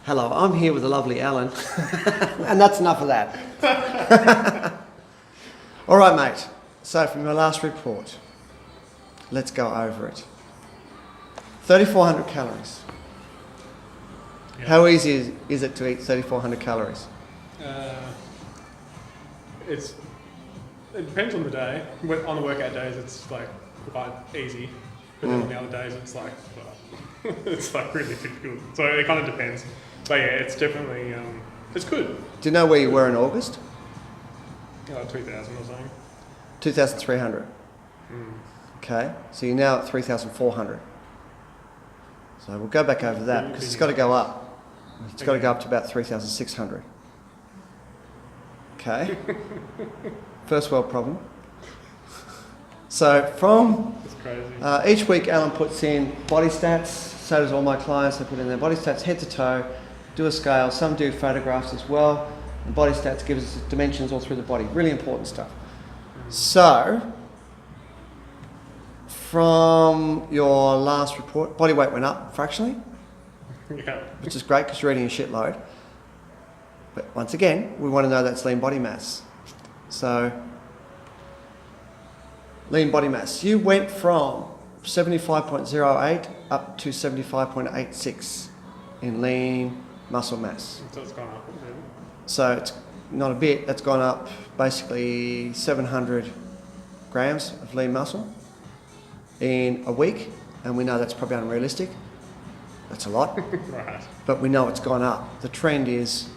Hello, I'm here with the lovely Allan. And that's enough of that. All right, mate. So from your last report, let's go over it. 3,400 calories. Yep. How easy is it to eat 3,400 calories? It depends on the day. On the workout days, it's like quite easy, but then on the other days, it's like it's like really difficult. So it kind of depends. But yeah, it's definitely it's good. Do you know where you were in August? 2,000 or something. 2,300. Okay, so you're now at 3,400. So we'll go back over that because it's got to go up. It's got to go up to about 3,600. Okay. First world problem. So from It's crazy. each week, Allan puts in body stats. So does all my clients. They put in their body stats head to toe, do a scale. Some do photographs as well. And body stats gives us dimensions all through the body. Really important stuff. So from your last report, body weight went up fractionally, Yeah. which is great because you're eating a shitload. But once again, we want to know that's lean body mass. So lean body mass. You went from 75.08 up to 75.86 in lean muscle mass. So it's gone up a bit. So it's not a bit, that's gone up basically 700 grams of lean muscle in a week, and we know that's probably unrealistic. That's a lot, Right. but we know it's gone up. The trend is,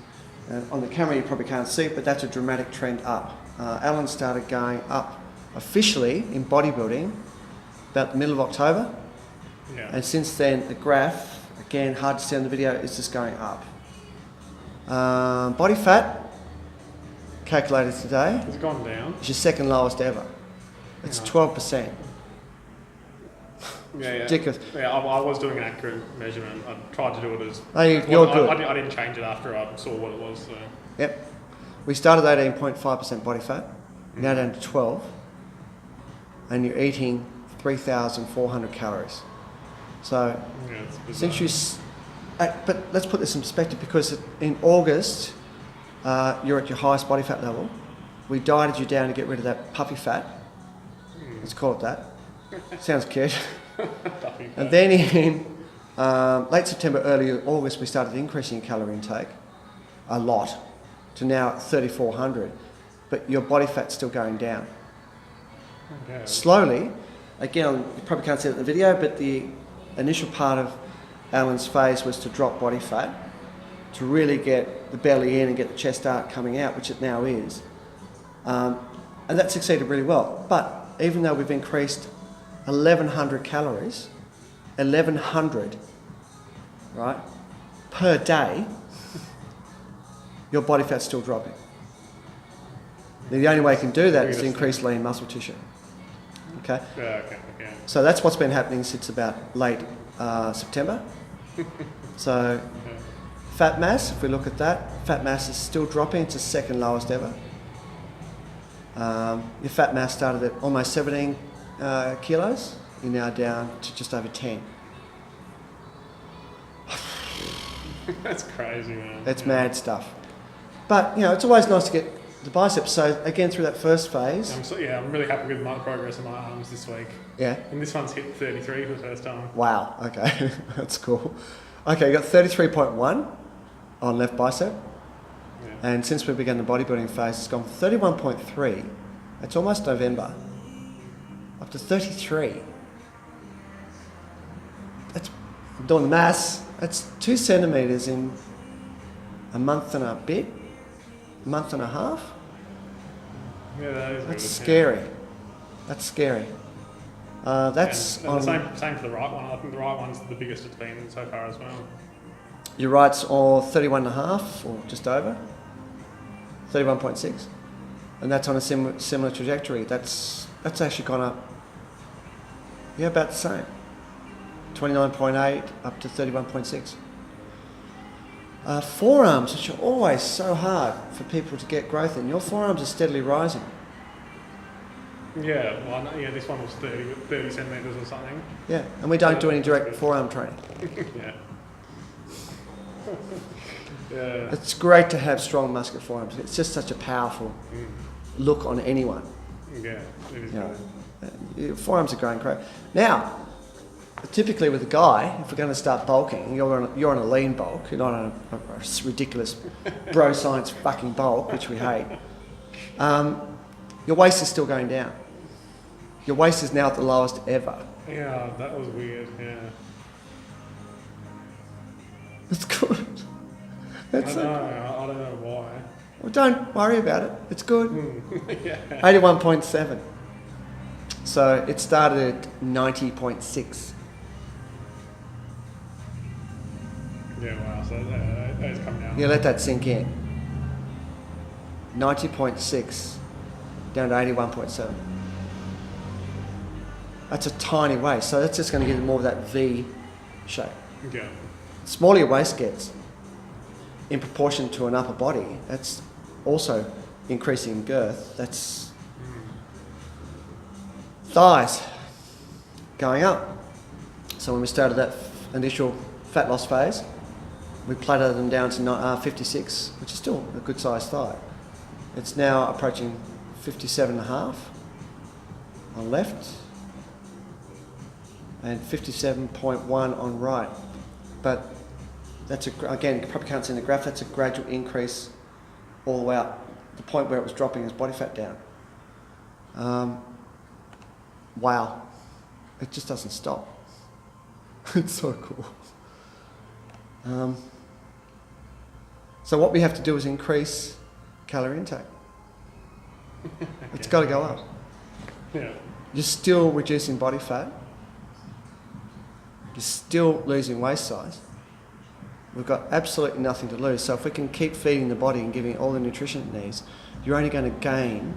on the camera you probably can't see it, but that's a dramatic trend up. Allan started going up officially in bodybuilding about the middle of October, Yeah. and since then the graph, again hard to see on the video, is just going up. Body fat, calculated today, It's gone down. is your second lowest ever. It's Yeah. 12%. Yeah, yeah. Ridiculous. Yeah, I was doing an accurate measurement. I tried to do it as. You're well, good. I didn't change it after I saw what it was. So. Yep. We started 18.5% body fat, now down to 12, and you're eating 3,400 calories. So Yeah, it's bizarre. since you, but let's put this in perspective, because in August you're at your highest body fat level. We dieted you down to get rid of that puffy fat. Let's call it that. Sounds cute. And then in late September, early August, we started increasing calorie intake a lot to now 3,400, but your body fat's still going down. Okay. Slowly. Again, you probably can't see it in the video, but the initial part of Allan's phase was to drop body fat, to really get the belly in and get the chest out coming out, which it now is. And that succeeded really well. But even though we've increased 1,100 calories, 1,100, right, per day, your body fat's still dropping. The only way you can do that is to increase lean muscle tissue. Okay? Yeah, okay. So that's what's been happening since about late September. So fat mass, if we look at that, fat mass is still dropping. It's the second lowest ever. Your fat mass started at almost 17 kilos. You're now down to just over 10. That's crazy, man. It's mad stuff. But, you know, it's always nice to get the biceps. So again, through that first phase. I'm really happy with my progress in my arms this week. Yeah. And this one's hit 33 for the first time. Wow. Okay. That's cool. Okay, you got 33.1 on left bicep. Yeah. And since we began the bodybuilding phase, it's gone from 31.3, it's almost November, up to 33. That's, I'm doing the maths, that's 2 centimetres in a month and a bit, a month and a half. Yeah, that is That's good, scary. yeah. That's scary. That's and on, the same for the right one. I think the right one's the biggest it's been so far as well. your right's all 31.5 or just over, 31.6, and that's on a similar trajectory. That's actually gone up, yeah, about the same, 29.8 up to 31.6. Forearms, which are always so hard for people to get growth in, your forearms are steadily rising. Yeah, well, yeah, this one was 30 centimetres or something. Yeah, and we don't do any direct forearm training. Yeah. Yeah. It's great to have strong muscular forearms. It's just such a powerful look on anyone. Yeah, it is You know, good. your forearms are growing great. Now, typically with a guy, if we're going to start bulking, you're on a lean bulk. You're not on a ridiculous bro science fucking bulk, which we hate. Your waist is still going down. Your waist is now at the lowest ever. Yeah, that was weird. Yeah. It's good. I don't know why. Well, don't worry about it. It's good. Yeah. 81.7. So it started at 90.6. Yeah, wow. So that has come down. Yeah, let that sink in. 90.6 down to 81.7. That's a tiny waist, so that's just going to give it more of that V shape. Yeah. The smaller your waist gets, in proportion to an upper body, that's also increasing in girth. That's thighs going up. So when we started that initial fat loss phase, we plateaued them down to 56, which is still a good sized thigh. It's now approaching 57.5 on left and 57.1 on right. But that's again, you probably can't see in the graph, that's a gradual increase all the way up. The point where it was dropping his body fat down. Wow. It just doesn't stop. It's so cool. So what we have to do is increase calorie intake. It's got to go up. Yeah. You're still reducing body fat. You're still losing waist size. We've got absolutely nothing to lose. So if we can keep feeding the body and giving it all the nutrition it needs, you're only going to gain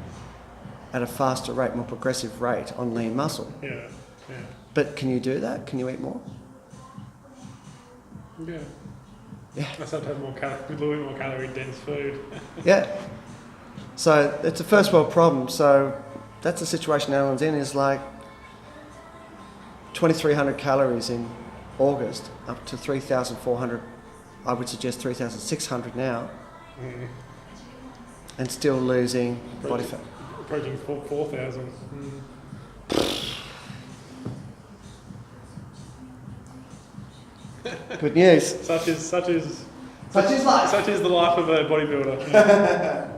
at a faster rate, more progressive rate on lean muscle. Yeah. Yeah. But can you do that? Can you eat more? Yeah. Yeah. I still have a little bit more calorie dense food. Yeah. So it's a first world problem. So that's the situation Allan's in, is like 2,300 calories in August, up to 3,400. I would suggest 3,600 now, and still losing body fat. Approaching 4,000. Good news. Such is life. Such is the life of a bodybuilder.